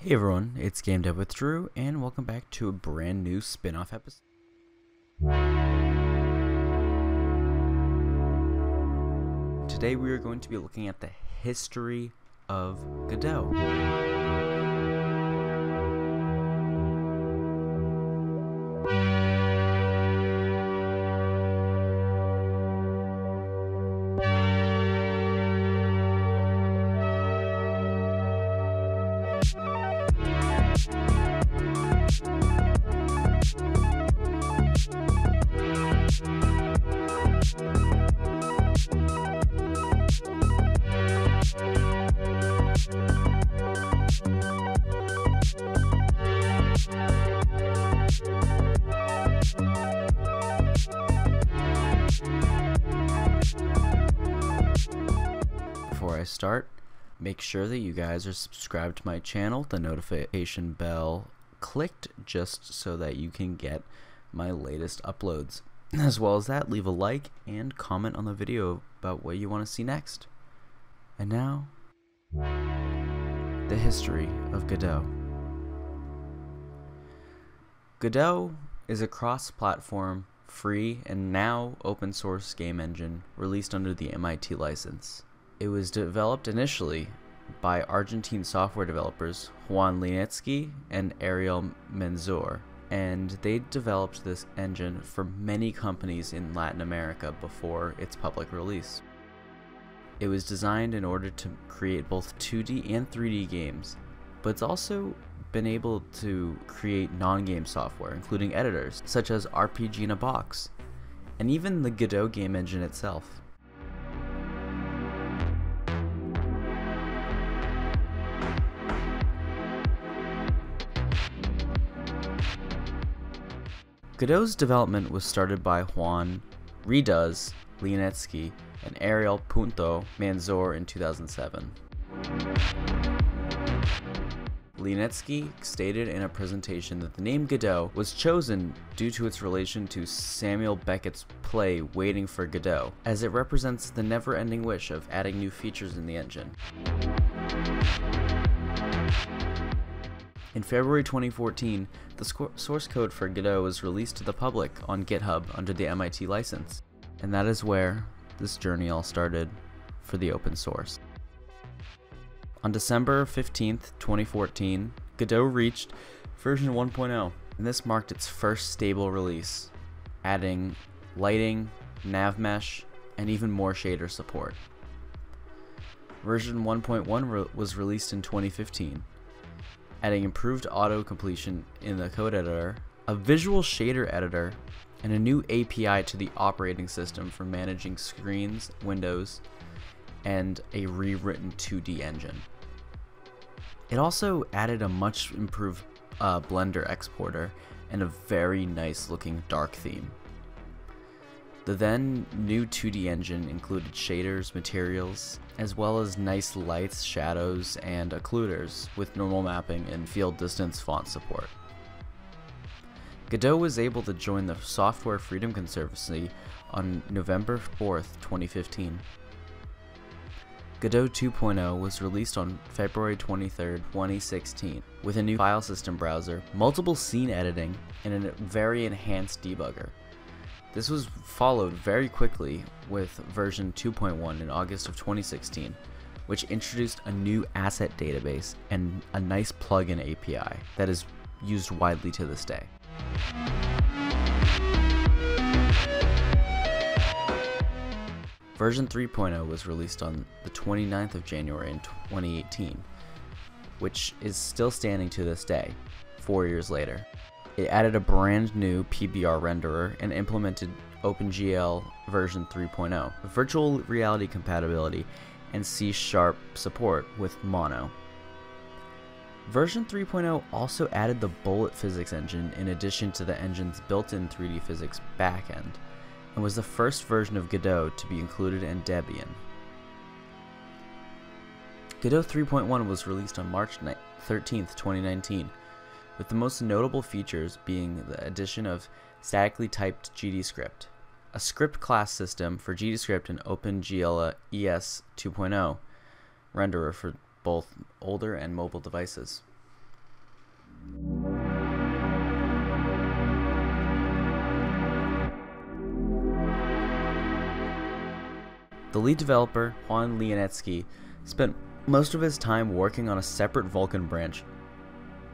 Hey everyone, it's GameDev with Drew, and welcome back to a brand new spin-off episode. Today we are going to be looking at the history of Godot. Before I start, make sure that you guys are subscribed to my channel, the notification bell clicked just so that you can get my latest uploads. As well as that, leave a like and comment on the video about what you want to see next. And now, the history of Godot. Godot is a cross-platform, free, and now open-source game engine released under the MIT license. It was developed initially by Argentine software developers Juan Linetsky and Ariel Menzor, and they developed this engine for many companies in Latin America before its public release. It was designed in order to create both 2D and 3D games, but it's also been able to create non-game software, including editors such as RPG in a Box, and even the Godot game engine itself. Godot's development was started by Juan Redoes Linetsky and Ariel Menzor in 2007. Linetsky stated in a presentation that the name Godot was chosen due to its relation to Samuel Beckett's play Waiting for Godot, as it represents the never-ending wish of adding new features in the engine. In February 2014, the source code for Godot was released to the public on GitHub under the MIT license, and that is where this journey all started for the open source. On December 15th, 2014, Godot reached version 1.0, and this marked its first stable release, adding lighting, nav mesh, and even more shader support. Version 1.1 was released in 2015. Adding improved auto-completion in the code editor, a visual shader editor, and a new API to the operating system for managing screens, windows, and a rewritten 2D engine. It also added a much improved Blender exporter and a very nice looking dark theme. The then new 2D engine included shaders, materials, as well as nice lights, shadows, and occluders with normal mapping and field distance font support. Godot was able to join the Software Freedom Conservancy on November 4th, 2015. Godot 2.0 was released on February 23rd, 2016, with a new file system browser, multiple scene editing, and a very enhanced debugger. This was followed very quickly with version 2.1 in August of 2016, which introduced a new asset database and a nice plugin API that is used widely to this day. Version 3.0 was released on the 29th of January in 2018, which is still standing to this day, 4 years later. It added a brand new PBR renderer and implemented OpenGL version 3.0, virtual reality compatibility, and C# support with Mono. Version 3.0 also added the bullet physics engine in addition to the engine's built-in 3D physics backend, and was the first version of Godot to be included in Debian. Godot 3.1 was released on March 13th, 2019, with the most notable features being the addition of statically typed GDScript, a script class system for GDScript and OpenGL ES 2.0 renderer for both older and mobile devices. The lead developer, Juan Leonetsky, spent most of his time working on a separate Vulkan branch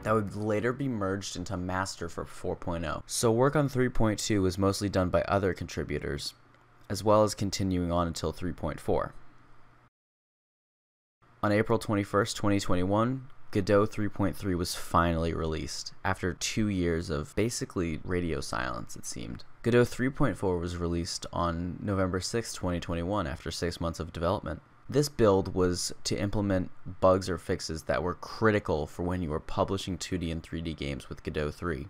that would later be merged into master for 4.0. So work on 3.2 was mostly done by other contributors, as well as continuing on until 3.4. On April 21st, 2021, Godot 3.3 was finally released, after 2 years of basically radio silence, it seemed. Godot 3.4 was released on November 6, 2021, after 6 months of development. This build was to implement bugs or fixes that were critical for when you were publishing 2D and 3D games with Godot 3.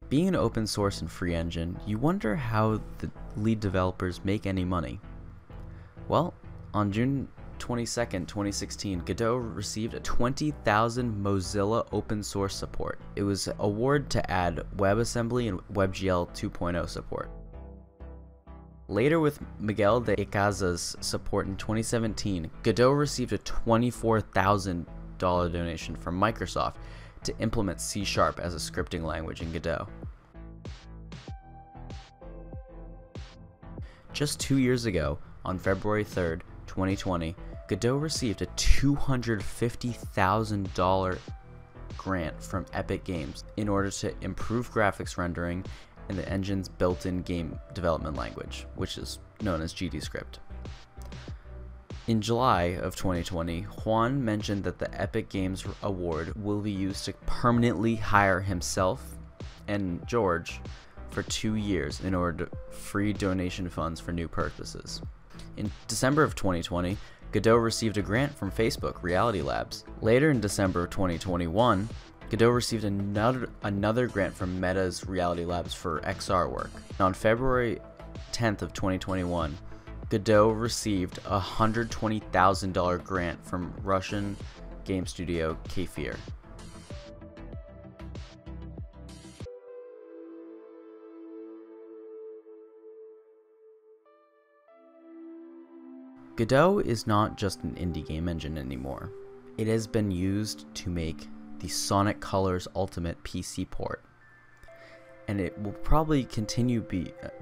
Being an open source and free engine, you wonder how the lead developers make any money. Well, on June 22nd, 2016, Godot received a 20,000 Mozilla open source support. It was an award to add WebAssembly and WebGL 2.0 support. Later, with Miguel de Icaza's support in 2017, Godot received a $24,000 donation from Microsoft to implement C# as a scripting language in Godot. Just 2 years ago, on February 3rd, 2020, Godot received a $250,000 grant from Epic Games in order to improve graphics rendering and the engine's built-in game development language, which is known as GDScript. In July of 2020, Juan mentioned that the Epic Games Award will be used to permanently hire himself and George for 2 years in order to free donation funds for new purposes. In December of 2020, Godot received a grant from Facebook Reality Labs. Later in December of 2021, Godot received another grant from Meta's Reality Labs for XR work. On February 10th of 2021, Godot received a $120,000 grant from Russian game studio Kefir. Godot is not just an indie game engine anymore. It has been used to make the Sonic Colors Ultimate PC port, and it will probably continue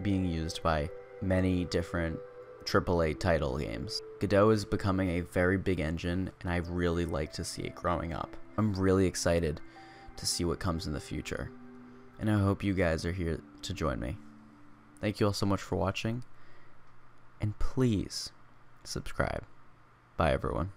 being used by many different AAA title games. Godot is becoming a very big engine, and I really like to see it growing up. I'm really excited to see what comes in the future, and I hope you guys are here to join me. Thank you all so much for watching, and please subscribe. Bye everyone.